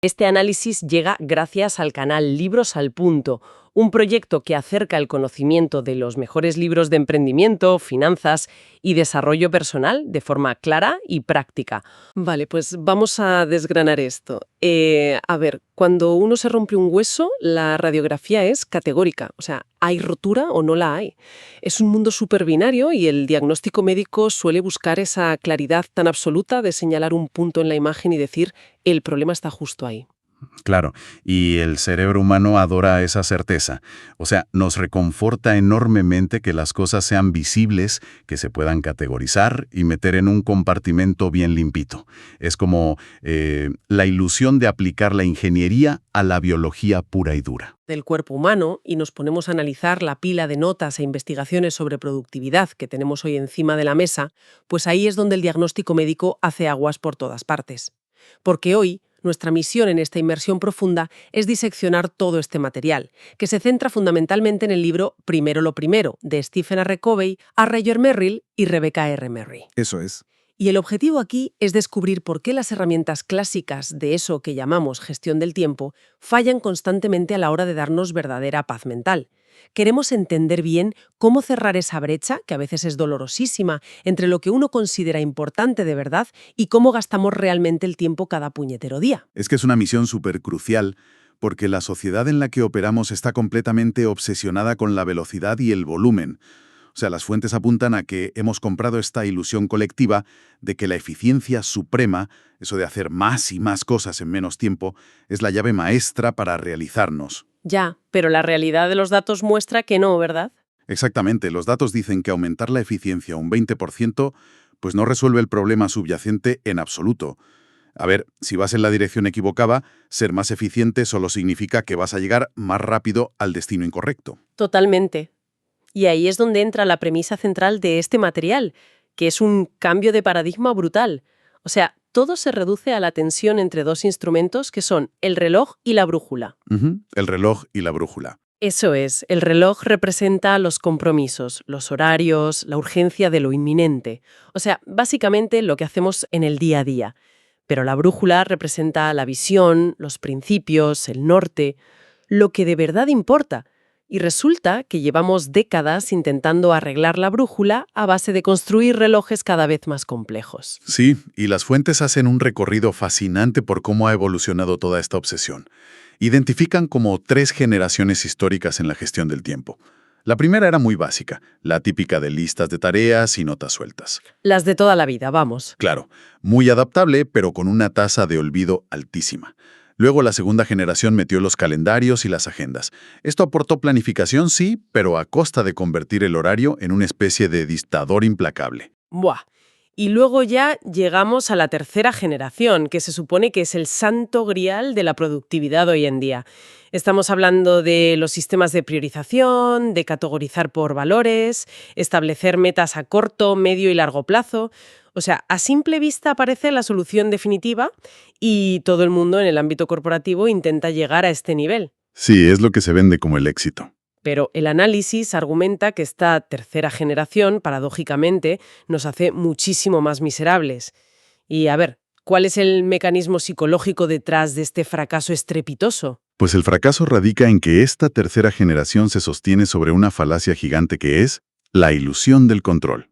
Este análisis llega gracias al canal Libros al Punto, un proyecto que acerca el conocimiento de los mejores libros de emprendimiento, finanzas y desarrollo personal de forma clara y práctica. Vale, pues vamos a desgranar esto. A ver, cuando uno se rompe un hueso, la radiografía es categórica, o sea, ¿hay rotura o no la hay? Es un mundo súper binario y el diagnóstico médico suele buscar esa claridad tan absoluta de señalar un punto en la imagen y decir, el problema está justo ahí. Claro, y el cerebro humano adora esa certeza. O sea, nos reconforta enormemente que las cosas sean visibles, que se puedan categorizar y meter en un compartimento bien limpito. Es como la ilusión de aplicar la ingeniería a la biología pura y dura. Del cuerpo humano y nos ponemos a analizar la pila de notas e investigaciones sobre productividad que tenemos hoy encima de la mesa, pues ahí es donde el diagnóstico médico hace aguas por todas partes. Porque hoy nuestra misión en esta inmersión profunda es diseccionar todo este material, que se centra fundamentalmente en el libro Primero lo primero, de Stephen R. Covey, A. Roger Merrill y Rebecca R. Murray. Eso es. Y el objetivo aquí es descubrir por qué las herramientas clásicas de eso que llamamos gestión del tiempo fallan constantemente a la hora de darnos verdadera paz mental. Queremos entender bien cómo cerrar esa brecha, que a veces es dolorosísima, entre lo que uno considera importante de verdad y cómo gastamos realmente el tiempo cada puñetero día. Es que es una misión súper crucial, porque la sociedad en la que operamos está completamente obsesionada con la velocidad y el volumen. O sea, las fuentes apuntan a que hemos comprado esta ilusión colectiva de que la eficiencia suprema, eso de hacer más y más cosas en menos tiempo, es la llave maestra para realizarnos. Ya, pero la realidad de los datos muestra que no, ¿verdad? Exactamente, los datos dicen que aumentar la eficiencia un 20% pues no resuelve el problema subyacente en absoluto. A ver, si vas en la dirección equivocada, ser más eficiente solo significa que vas a llegar más rápido al destino incorrecto. Totalmente. Y ahí es donde entra la premisa central de este material, que es un cambio de paradigma brutal. O sea, todo se reduce a la tensión entre dos instrumentos que son el reloj y la brújula. El reloj y la brújula. Eso es, el reloj representa los compromisos, los horarios, la urgencia de lo inminente. O sea, básicamente lo que hacemos en el día a día. Pero la brújula representa la visión, los principios, el norte, lo que de verdad importa. Y resulta que llevamos décadas intentando arreglar la brújula a base de construir relojes cada vez más complejos. Sí, y las fuentes hacen un recorrido fascinante por cómo ha evolucionado toda esta obsesión. Identifican como 3 generaciones históricas en la gestión del tiempo. La primera era muy básica, la típica de listas de tareas y notas sueltas. Las de toda la vida, vamos. Claro, muy adaptable, pero con una tasa de olvido altísima. Luego la segunda generación metió los calendarios y las agendas. Esto aportó planificación, sí, pero a costa de convertir el horario en una especie de dictador implacable. Buah. Y luego ya llegamos a la tercera generación, que se supone que es el santo grial de la productividad hoy en día. Estamos hablando de los sistemas de priorización, de categorizar por valores, establecer metas a corto, medio y largo plazo. O sea, a simple vista parece la solución definitiva y todo el mundo en el ámbito corporativo intenta llegar a este nivel. Sí, es lo que se vende como el éxito. Pero el análisis argumenta que esta tercera generación, paradójicamente, nos hace muchísimo más miserables. Y a ver, ¿cuál es el mecanismo psicológico detrás de este fracaso estrepitoso? Pues el fracaso radica en que esta tercera generación se sostiene sobre una falacia gigante que es la ilusión del control.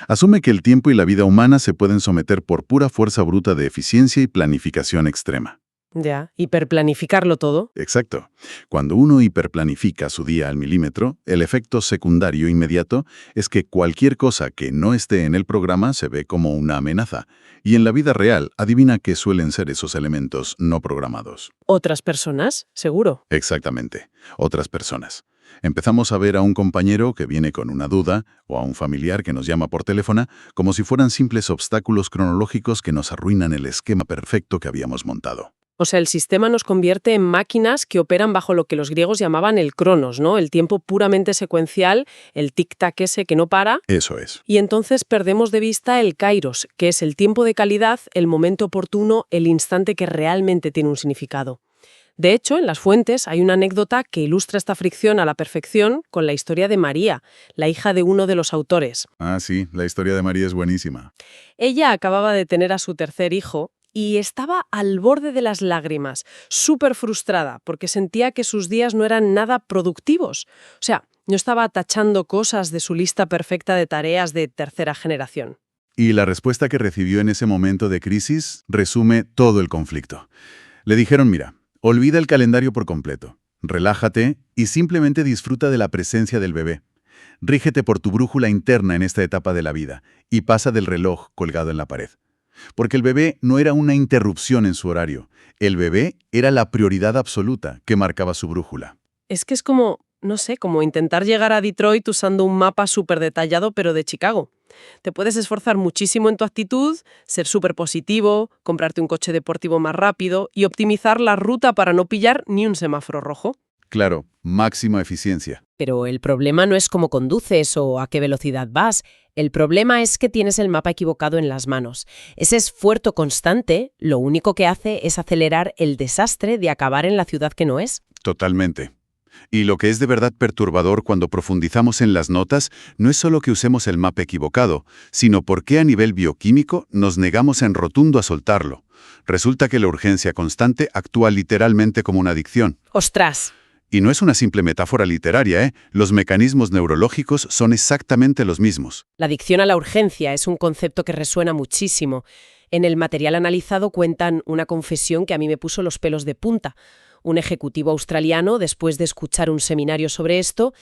Asume que el tiempo y la vida humana se pueden someter por pura fuerza bruta de eficiencia y planificación extrema. Ya, hiperplanificarlo todo. Exacto. Cuando uno hiperplanifica su día al milímetro, el efecto secundario inmediato es que cualquier cosa que no esté en el programa se ve como una amenaza. Y en la vida real, adivina qué suelen ser esos elementos no programados. ¿Otras personas? Seguro. Exactamente. Otras personas. Empezamos a ver a un compañero que viene con una duda o a un familiar que nos llama por teléfono como si fueran simples obstáculos cronológicos que nos arruinan el esquema perfecto que habíamos montado. O sea, el sistema nos convierte en máquinas que operan bajo lo que los griegos llamaban el cronos, ¿no? El tiempo puramente secuencial, el tic-tac ese que no para. Eso es. Y entonces perdemos de vista el kairos, que es el tiempo de calidad, el momento oportuno, el instante que realmente tiene un significado. De hecho, en las fuentes hay una anécdota que ilustra esta fricción a la perfección con la historia de María, la hija de uno de los autores. Ah, sí, la historia de María es buenísima. Ella acababa de tener a su tercer hijo y estaba al borde de las lágrimas, súper frustrada, porque sentía que sus días no eran nada productivos. O sea, no estaba tachando cosas de su lista perfecta de tareas de tercera generación. Y la respuesta que recibió en ese momento de crisis resume todo el conflicto. Le dijeron, mira, olvida el calendario por completo, relájate y simplemente disfruta de la presencia del bebé. Rígete por tu brújula interna en esta etapa de la vida y pasa del reloj colgado en la pared. Porque el bebé no era una interrupción en su horario. El bebé era la prioridad absoluta que marcaba su brújula. Es que es como, no sé, como intentar llegar a Detroit usando un mapa súper detallado, pero de Chicago. Te puedes esforzar muchísimo en tu actitud, ser súper positivo, comprarte un coche deportivo más rápido y optimizar la ruta para no pillar ni un semáforo rojo. Claro, máxima eficiencia. Pero el problema no es cómo conduces o a qué velocidad vas. El problema es que tienes el mapa equivocado en las manos. Ese esfuerzo constante lo único que hace es acelerar el desastre de acabar en la ciudad que no es. Totalmente. Y lo que es de verdad perturbador cuando profundizamos en las notas no es solo que usemos el mapa equivocado, sino por qué a nivel bioquímico nos negamos en rotundo a soltarlo. Resulta que la urgencia constante actúa literalmente como una adicción. ¡Ostras! Y no es una simple metáfora literaria, ¿eh? Los mecanismos neurológicos son exactamente los mismos. La adicción a la urgencia es un concepto que resuena muchísimo. En el material analizado cuentan una confesión que a mí me puso los pelos de punta. Un ejecutivo australiano, después de escuchar un seminario sobre esto,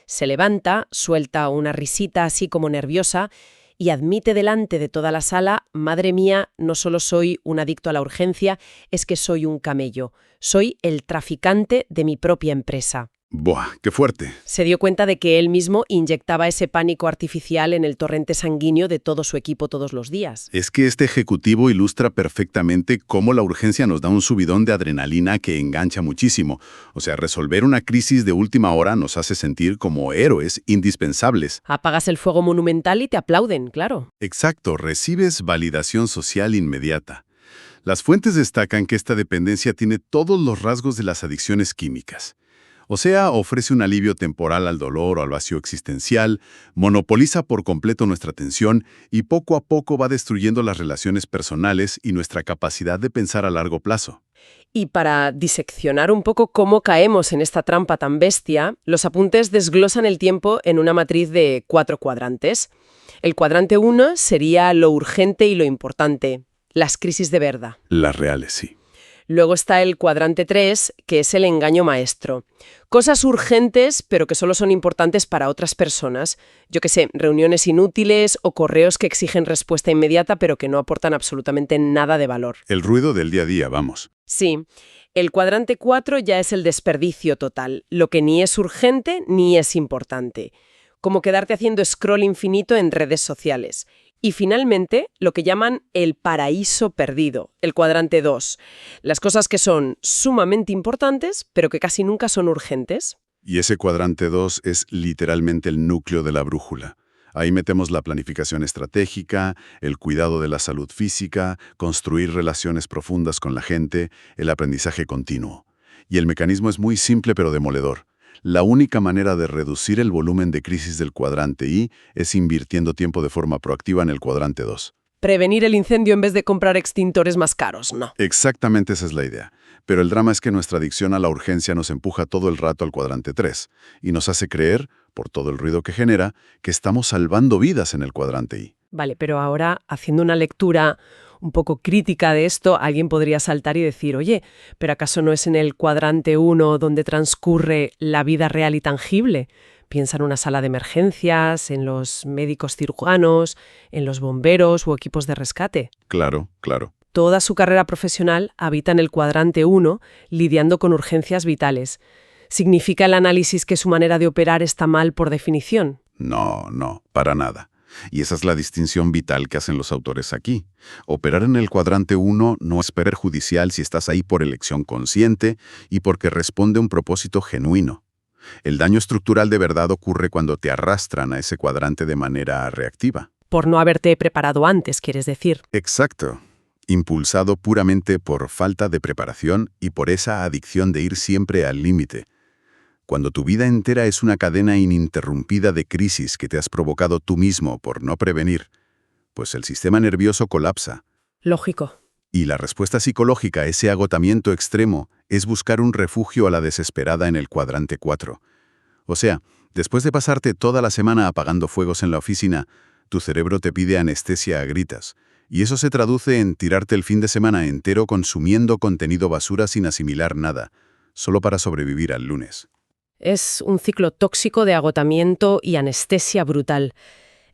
se levanta, suelta una risita así como nerviosa y admite delante de toda la sala: «Madre mía, no solo soy un adicto a la urgencia, es que soy un camello. Soy el traficante de mi propia empresa». ¡Buah, qué fuerte! Se dio cuenta de que él mismo inyectaba ese pánico artificial en el torrente sanguíneo de todo su equipo todos los días. Es que este ejecutivo ilustra perfectamente cómo la urgencia nos da un subidón de adrenalina que engancha muchísimo. O sea, resolver una crisis de última hora nos hace sentir como héroes indispensables. Apagas el fuego monumental y te aplauden, claro. Exacto, recibes validación social inmediata. Las fuentes destacan que esta dependencia tiene todos los rasgos de las adicciones químicas. O sea, ofrece un alivio temporal al dolor o al vacío existencial, monopoliza por completo nuestra atención y poco a poco va destruyendo las relaciones personales y nuestra capacidad de pensar a largo plazo. Y para diseccionar un poco cómo caemos en esta trampa tan bestia, los apuntes desglosan el tiempo en una matriz de 4 cuadrantes. El cuadrante 1 sería lo urgente y lo importante, las crisis de verdad. Las reales, sí. Luego está el cuadrante 3, que es el engaño maestro. Cosas urgentes, pero que solo son importantes para otras personas. Yo qué sé, reuniones inútiles o correos que exigen respuesta inmediata, pero que no aportan absolutamente nada de valor. El ruido del día a día, vamos. Sí. El cuadrante 4 ya es el desperdicio total, lo que ni es urgente ni es importante. Como quedarte haciendo scroll infinito en redes sociales. Y finalmente, lo que llaman el paraíso perdido, el cuadrante 2. Las cosas que son sumamente importantes, pero que casi nunca son urgentes. Y ese cuadrante 2 es literalmente el núcleo de la brújula. Ahí metemos la planificación estratégica, el cuidado de la salud física, construir relaciones profundas con la gente, el aprendizaje continuo. Y el mecanismo es muy simple pero demoledor. La única manera de reducir el volumen de crisis del cuadrante I es invirtiendo tiempo de forma proactiva en el cuadrante 2. Prevenir el incendio en vez de comprar extintores más caros, no. Exactamente esa es la idea. Pero el drama es que nuestra adicción a la urgencia nos empuja todo el rato al cuadrante 3 y nos hace creer, por todo el ruido que genera, que estamos salvando vidas en el cuadrante I. Vale, pero ahora, haciendo una lectura un poco crítica de esto, alguien podría saltar y decir: oye, ¿pero acaso no es en el cuadrante 1 donde transcurre la vida real y tangible? Piensa en una sala de emergencias, en los médicos cirujanos, en los bomberos u equipos de rescate. Claro, claro. Toda su carrera profesional habita en el cuadrante 1, lidiando con urgencias vitales. ¿Significa el análisis que su manera de operar está mal por definición? No, para nada. Y esa es la distinción vital que hacen los autores aquí. Operar en el cuadrante 1 no es perjudicial si estás ahí por elección consciente y porque responde a un propósito genuino. El daño estructural de verdad ocurre cuando te arrastran a ese cuadrante de manera reactiva. Por no haberte preparado antes, quieres decir. Exacto. Impulsado puramente por falta de preparación y por esa adicción de ir siempre al límite. Cuando tu vida entera es una cadena ininterrumpida de crisis que te has provocado tú mismo por no prevenir, pues el sistema nervioso colapsa. Lógico. Y la respuesta psicológica a ese agotamiento extremo es buscar un refugio a la desesperada en el cuadrante 4. O sea, después de pasarte toda la semana apagando fuegos en la oficina, tu cerebro te pide anestesia a gritas. Y eso se traduce en tirarte el fin de semana entero consumiendo contenido basura sin asimilar nada, solo para sobrevivir al lunes. Es un ciclo tóxico de agotamiento y anestesia brutal.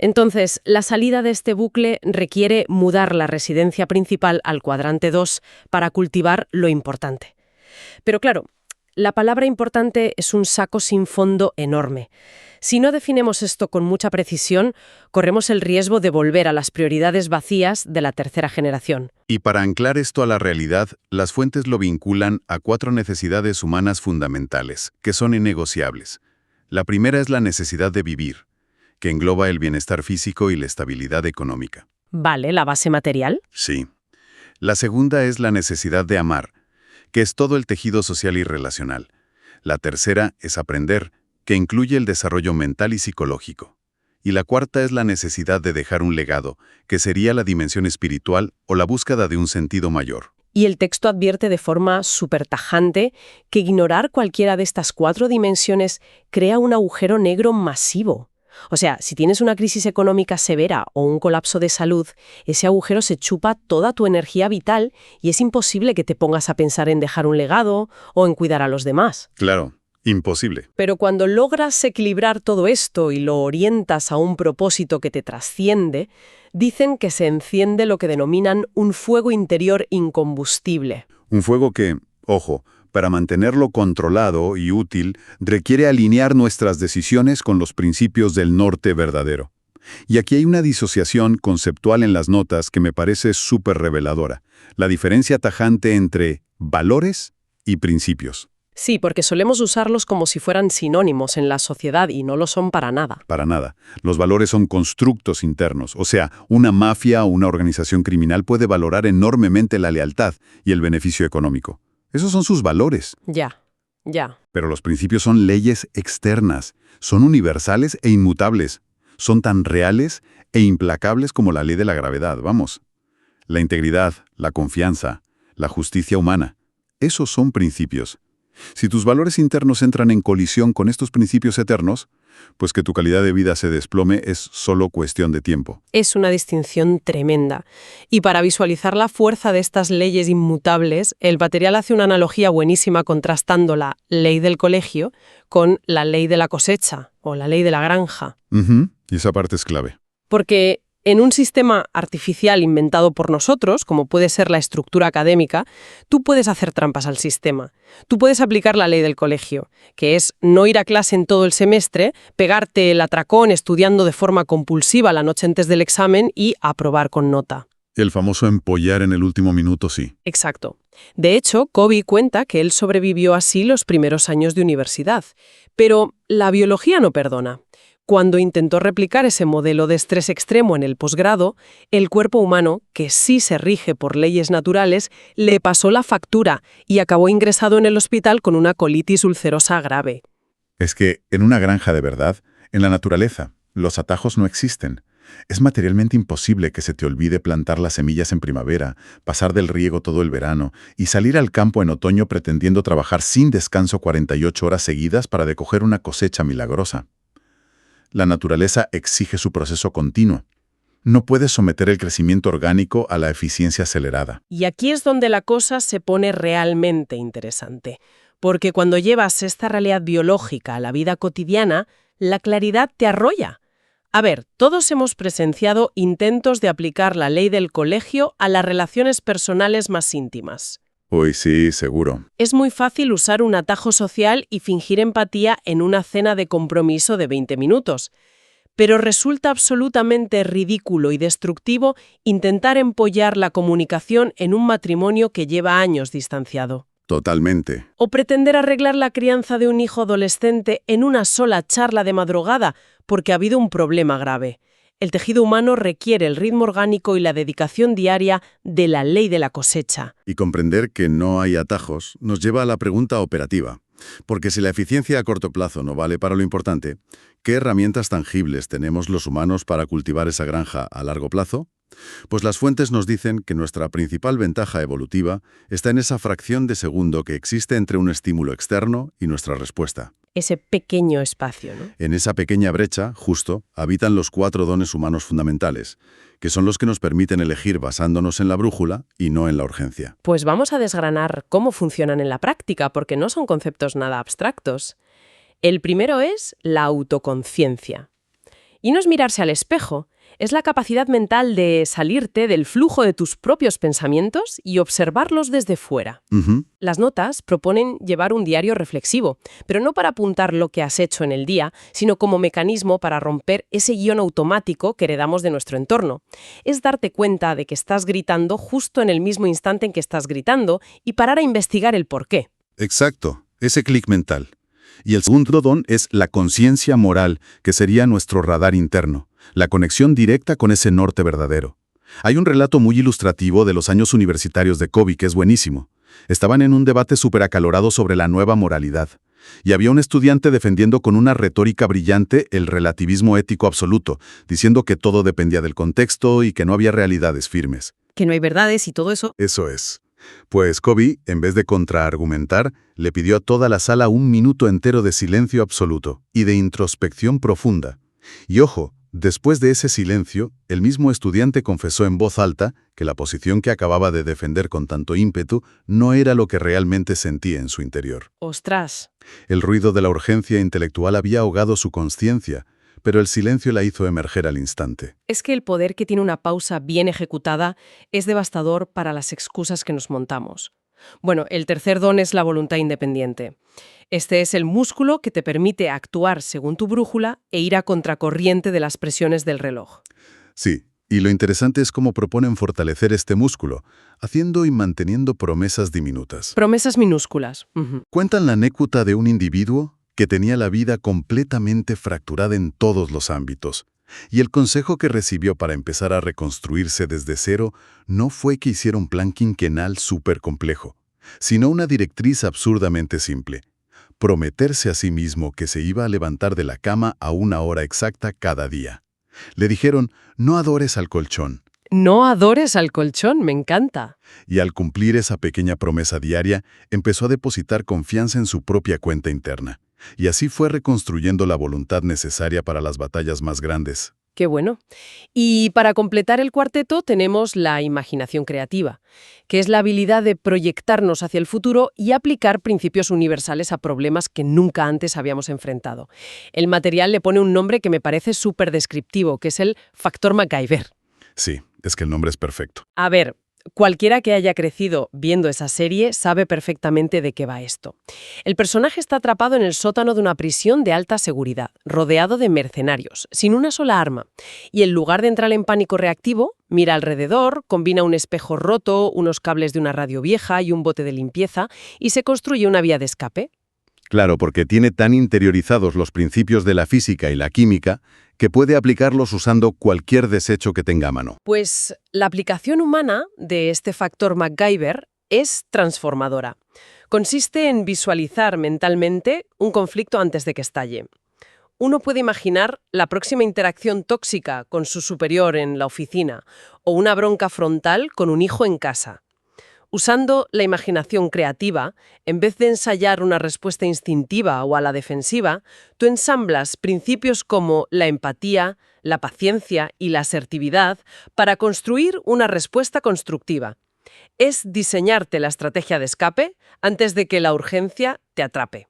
Entonces, la salida de este bucle requiere mudar la residencia principal al cuadrante 2 para cultivar lo importante. Pero claro, la palabra importante es un saco sin fondo enorme. Si no definimos esto con mucha precisión, corremos el riesgo de volver a las prioridades vacías de la tercera generación. Y para anclar esto a la realidad, las fuentes lo vinculan a 4 necesidades humanas fundamentales, que son innegociables. La primera es la necesidad de vivir, que engloba el bienestar físico y la estabilidad económica. Vale, ¿la base material? Sí. La segunda es la necesidad de amar, que es todo el tejido social y relacional. La tercera es aprender, que incluye el desarrollo mental y psicológico. Y la cuarta es la necesidad de dejar un legado, que sería la dimensión espiritual o la búsqueda de un sentido mayor. Y el texto advierte de forma súper tajante que ignorar cualquiera de estas 4 dimensiones crea un agujero negro masivo. O sea, si tienes una crisis económica severa o un colapso de salud, ese agujero se chupa toda tu energía vital y es imposible que te pongas a pensar en dejar un legado o en cuidar a los demás. Claro, imposible. Pero cuando logras equilibrar todo esto y lo orientas a un propósito que te trasciende, dicen que se enciende lo que denominan un fuego interior incombustible. Un fuego que, ojo, para mantenerlo controlado y útil, requiere alinear nuestras decisiones con los principios del norte verdadero. Y aquí hay una disociación conceptual en las notas que me parece súper reveladora. La diferencia tajante entre valores y principios. Sí, porque solemos usarlos como si fueran sinónimos en la sociedad y no lo son para nada. Para nada. Los valores son constructos internos. O sea, una mafia o una organización criminal puede valorar enormemente la lealtad y el beneficio económico. Esos son sus valores. Ya. Pero los principios son leyes externas. Son universales e inmutables. Son tan reales e implacables como la ley de la gravedad, vamos. La integridad, la confianza, la justicia humana. Esos son principios. Si tus valores internos entran en colisión con estos principios eternos, pues que tu calidad de vida se desplome es solo cuestión de tiempo. Es una distinción tremenda. Y para visualizar la fuerza de estas leyes inmutables, el material hace una analogía buenísima contrastando la ley del colegio con la ley de la cosecha o la ley de la granja. Y esa parte es clave. Porque en un sistema artificial inventado por nosotros, como puede ser la estructura académica, tú puedes hacer trampas al sistema. Tú puedes aplicar la ley del colegio, que es no ir a clase en todo el semestre, pegarte el atracón estudiando de forma compulsiva la noche antes del examen y aprobar con nota. El famoso empollar en el último minuto, sí. Exacto. De hecho, Covey cuenta que él sobrevivió así los primeros años de universidad. Pero la biología no perdona. Cuando intentó replicar ese modelo de estrés extremo en el posgrado, el cuerpo humano, que sí se rige por leyes naturales, le pasó la factura y acabó ingresado en el hospital con una colitis ulcerosa grave. Es que en una granja de verdad, en la naturaleza, los atajos no existen. Es materialmente imposible que se te olvide plantar las semillas en primavera, pasar del riego todo el verano y salir al campo en otoño pretendiendo trabajar sin descanso 48 horas seguidas para recoger una cosecha milagrosa. La naturaleza exige su proceso continuo. No puedes someter el crecimiento orgánico a la eficiencia acelerada. Y aquí es donde la cosa se pone realmente interesante. Porque cuando llevas esta realidad biológica a la vida cotidiana, la claridad te arrolla. A ver, todos hemos presenciado intentos de aplicar la ley del colegio a las relaciones personales más íntimas. Uy, sí, seguro. Es muy fácil usar un atajo social y fingir empatía en una cena de compromiso de 20 minutos. Pero resulta absolutamente ridículo y destructivo intentar empollar la comunicación en un matrimonio que lleva años distanciado. Totalmente. O pretender arreglar la crianza de un hijo adolescente en una sola charla de madrugada porque ha habido un problema grave. El tejido humano requiere el ritmo orgánico y la dedicación diaria de la ley de la cosecha. Y comprender que no hay atajos nos lleva a la pregunta operativa. Porque si la eficiencia a corto plazo no vale para lo importante, ¿qué herramientas tangibles tenemos los humanos para cultivar esa granja a largo plazo? Pues las fuentes nos dicen que nuestra principal ventaja evolutiva está en esa fracción de segundo que existe entre un estímulo externo y nuestra respuesta. Ese pequeño espacio, ¿no? En esa pequeña brecha, justo, habitan los 4 dones humanos fundamentales, que son los que nos permiten elegir basándonos en la brújula y no en la urgencia. Pues vamos a desgranar cómo funcionan en la práctica, porque no son conceptos nada abstractos. El primero es la autoconciencia. Y no es mirarse al espejo, es la capacidad mental de salirte del flujo de tus propios pensamientos y observarlos desde fuera. Las notas proponen llevar un diario reflexivo, pero no para apuntar lo que has hecho en el día, sino como mecanismo para romper ese guión automático que heredamos de nuestro entorno. Es darte cuenta de que estás gritando justo en el mismo instante en que estás gritando y parar a investigar el porqué. Exacto, ese clic mental. Y el segundo don es la conciencia moral, que sería nuestro radar interno, la conexión directa con ese norte verdadero. Hay un relato muy ilustrativo de los años universitarios de Covey que es buenísimo. Estaban en un debate súper acalorado sobre la nueva moralidad, y había un estudiante defendiendo con una retórica brillante el relativismo ético absoluto, diciendo que todo dependía del contexto y que no había realidades firmes. Que no hay verdades y todo eso. Eso es. Pues Covey, en vez de contraargumentar, le pidió a toda la sala 1 minuto entero de silencio absoluto y de introspección profunda. Y ojo, después de ese silencio, el mismo estudiante confesó en voz alta que la posición que acababa de defender con tanto ímpetu no era lo que realmente sentía en su interior. ¡Ostras! El ruido de la urgencia intelectual había ahogado su consciencia, pero el silencio la hizo emerger al instante. Es que el poder que tiene una pausa bien ejecutada es devastador para las excusas que nos montamos. Bueno, el tercer don es la voluntad independiente. Este es el músculo que te permite actuar según tu brújula e ir a contracorriente de las presiones del reloj. Sí, y lo interesante es cómo proponen fortalecer este músculo, haciendo y manteniendo promesas diminutas. Promesas minúsculas. Cuentan la anécdota de un individuo que tenía la vida completamente fracturada en todos los ámbitos. Y el consejo que recibió para empezar a reconstruirse desde cero no fue que hiciera un plan quinquenal súper complejo, sino una directriz absurdamente simple: prometerse a sí mismo que se iba a levantar de la cama a una hora exacta cada día. Le dijeron, no adores al colchón. No adores al colchón, me encanta. Y al cumplir esa pequeña promesa diaria, empezó a depositar confianza en su propia cuenta interna. Y así fue reconstruyendo la voluntad necesaria para las batallas más grandes. Qué bueno. Y para completar el cuarteto tenemos la imaginación creativa, que es la habilidad de proyectarnos hacia el futuro y aplicar principios universales a problemas que nunca antes habíamos enfrentado. El material le pone un nombre que me parece súper descriptivo, que es el factor MacGyver. Sí, es que el nombre es perfecto. A ver, cualquiera que haya crecido viendo esa serie sabe perfectamente de qué va esto. El personaje está atrapado en el sótano de una prisión de alta seguridad, rodeado de mercenarios, sin una sola arma. Y en lugar de entrar en pánico reactivo, mira alrededor, combina un espejo roto, unos cables de una radio vieja y un bote de limpieza, y se construye una vía de escape. Claro, porque tiene tan interiorizados los principios de la física y la química que puede aplicarlos usando cualquier desecho que tenga a mano. Pues la aplicación humana de este factor MacGyver es transformadora. Consiste en visualizar mentalmente un conflicto antes de que estalle. Uno puede imaginar la próxima interacción tóxica con su superior en la oficina o una bronca frontal con un hijo en casa. Usando la imaginación creativa, en vez de ensayar una respuesta instintiva o a la defensiva, tú ensamblas principios como la empatía, la paciencia y la asertividad para construir una respuesta constructiva. Es diseñarte la estrategia de escape antes de que la urgencia te atrape.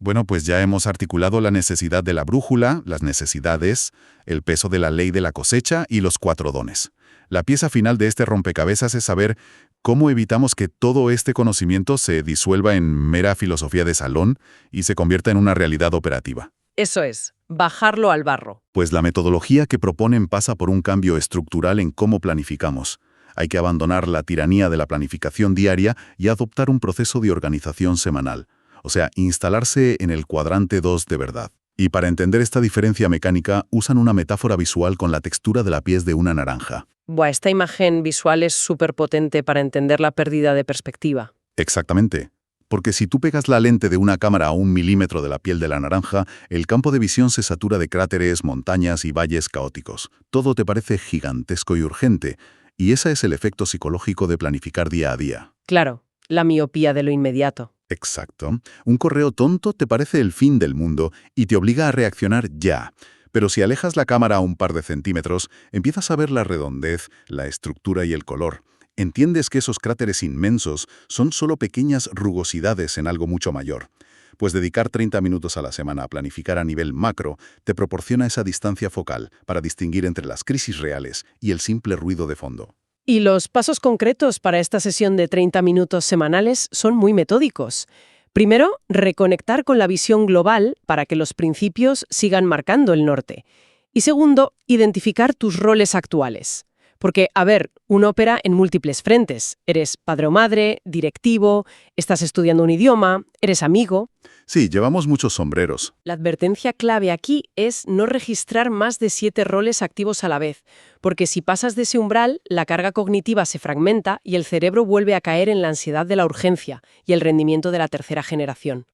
Bueno, pues ya hemos articulado la necesidad de la brújula, las necesidades, el peso de la ley de la cosecha y los 4 dones. La pieza final de este rompecabezas es saber cómo evitamos que todo este conocimiento se disuelva en mera filosofía de salón y se convierta en una realidad operativa. Eso es, bajarlo al barro. Pues la metodología que proponen pasa por un cambio estructural en cómo planificamos. Hay que abandonar la tiranía de la planificación diaria y adoptar un proceso de organización semanal. O sea, instalarse en el cuadrante 2 de verdad. Y para entender esta diferencia mecánica, usan una metáfora visual con la textura de la piel de una naranja. Buah, esta imagen visual es súper potente para entender la pérdida de perspectiva. Exactamente. porque si tú pegas la lente de una cámara a 1 milímetro de la piel de la naranja, el campo de visión se satura de cráteres, montañas y valles caóticos. Todo te parece gigantesco y urgente, y ese es el efecto psicológico de planificar día a día. Claro, la miopía de lo inmediato. Exacto. Un correo tonto te parece el fin del mundo y te obliga a reaccionar ya. Pero si alejas la cámara a un par de centímetros, empiezas a ver la redondez, la estructura y el color. Entiendes que esos cráteres inmensos son solo pequeñas rugosidades en algo mucho mayor. Pues dedicar 30 minutos a la semana a planificar a nivel macro te proporciona esa distancia focal para distinguir entre las crisis reales y el simple ruido de fondo. Y los pasos concretos para esta sesión de 30 minutos semanales son muy metódicos. Primero, reconectar con la visión global para que los principios sigan marcando el norte. Y segundo, identificar tus roles actuales. Porque, a ver, uno opera en múltiples frentes. Eres padre o madre, directivo, estás estudiando un idioma, eres amigo. Sí, llevamos muchos sombreros. La advertencia clave aquí es no registrar más de 7 roles activos a la vez, porque si pasas de ese umbral, la carga cognitiva se fragmenta y el cerebro vuelve a caer en la ansiedad de la urgencia y el rendimiento de la tercera generación.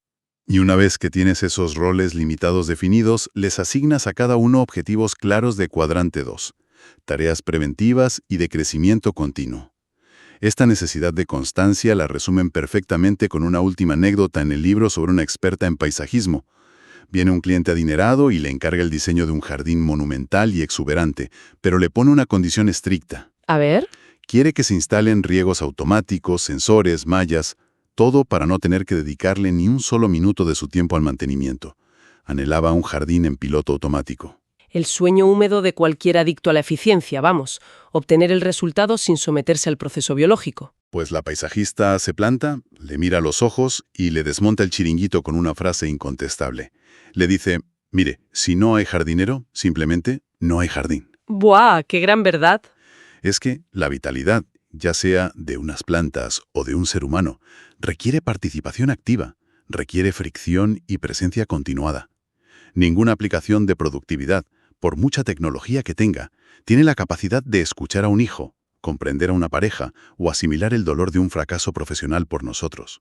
Y una vez que tienes esos roles limitados definidos, les asignas a cada uno objetivos claros de cuadrante 2. Tareas preventivas y de crecimiento continuo. Esta necesidad de constancia la resumen perfectamente con una última anécdota en el libro sobre una experta en paisajismo. Viene un cliente adinerado y le encarga el diseño de un jardín monumental y exuberante, pero le pone una condición estricta. A ver. Quiere que se instalen riegos automáticos, sensores, mallas, todo para no tener que dedicarle ni un solo minuto de su tiempo al mantenimiento. Anhelaba un jardín en piloto automático. El sueño húmedo de cualquier adicto a la eficiencia, vamos, obtener el resultado sin someterse al proceso biológico. Pues la paisajista se planta, le mira a los ojos y le desmonta el chiringuito con una frase incontestable. Le dice, mire, si no hay jardinero, simplemente no hay jardín. ¡Buah! ¡Qué gran verdad! Es que la vitalidad, ya sea de unas plantas o de un ser humano, requiere participación activa, requiere fricción y presencia continuada. Ninguna aplicación de productividad, por mucha tecnología que tenga, tiene la capacidad de escuchar a un hijo, comprender a una pareja o asimilar el dolor de un fracaso profesional por nosotros.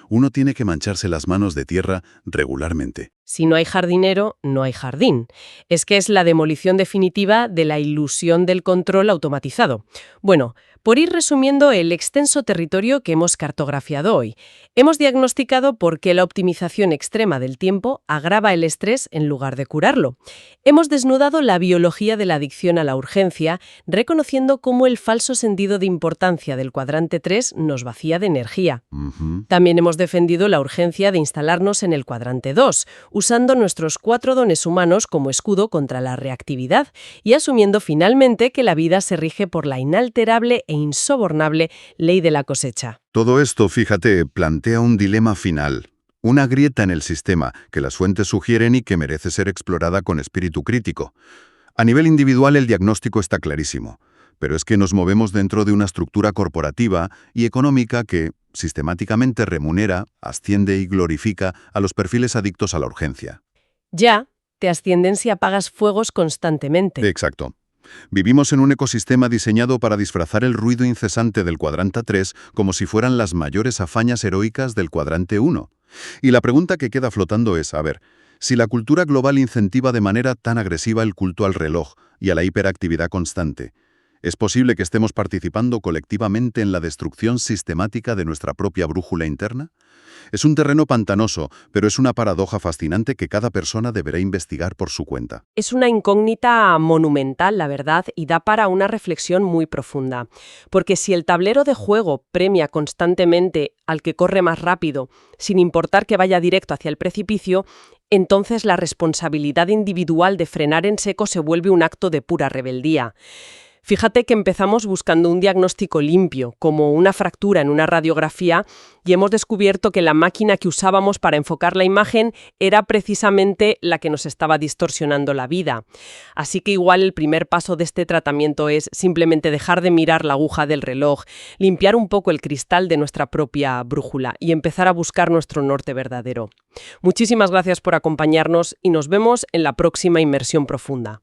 Uno tiene que mancharse las manos de tierra regularmente. Si no hay jardinero, no hay jardín. Es que es la demolición definitiva de la ilusión del control automatizado. Bueno, por ir resumiendo el extenso territorio que hemos cartografiado hoy, hemos diagnosticado por qué la optimización extrema del tiempo agrava el estrés en lugar de curarlo. Hemos desnudado la biología de la adicción a la urgencia, reconociendo cómo el falso sentido de importancia del cuadrante 3 nos vacía de energía. También hemos defendido la urgencia de instalarnos en el cuadrante 2, usando nuestros 4 dones humanos como escudo contra la reactividad y asumiendo finalmente que la vida se rige por la inalterable e insobornable ley de la cosecha. Todo esto, fíjate, plantea un dilema final, una grieta en el sistema que las fuentes sugieren y que merece ser explorada con espíritu crítico. A nivel individual el diagnóstico está clarísimo, pero es que nos movemos dentro de una estructura corporativa y económica que sistemáticamente remunera, asciende y glorifica a los perfiles adictos a la urgencia. Ya, te ascienden si apagas fuegos constantemente. Exacto. Vivimos en un ecosistema diseñado para disfrazar el ruido incesante del cuadrante 3 como si fueran las mayores hazañas heroicas del cuadrante 1. Y la pregunta que queda flotando es, a ver, si la cultura global incentiva de manera tan agresiva el culto al reloj y a la hiperactividad constante, ¿es posible que estemos participando colectivamente en la destrucción sistemática de nuestra propia brújula interna? Es un terreno pantanoso, pero es una paradoja fascinante que cada persona deberá investigar por su cuenta. Es una incógnita monumental, la verdad, y da para una reflexión muy profunda. Porque si el tablero de juego premia constantemente al que corre más rápido, sin importar que vaya directo hacia el precipicio, entonces la responsabilidad individual de frenar en seco se vuelve un acto de pura rebeldía. Fíjate que empezamos buscando un diagnóstico limpio, como una fractura en una radiografía, y hemos descubierto que la máquina que usábamos para enfocar la imagen era precisamente la que nos estaba distorsionando la vida. Así que igual el primer paso de este tratamiento es simplemente dejar de mirar la aguja del reloj, limpiar un poco el cristal de nuestra propia brújula y empezar a buscar nuestro norte verdadero. Muchísimas gracias por acompañarnos y nos vemos en la próxima Inmersión Profunda.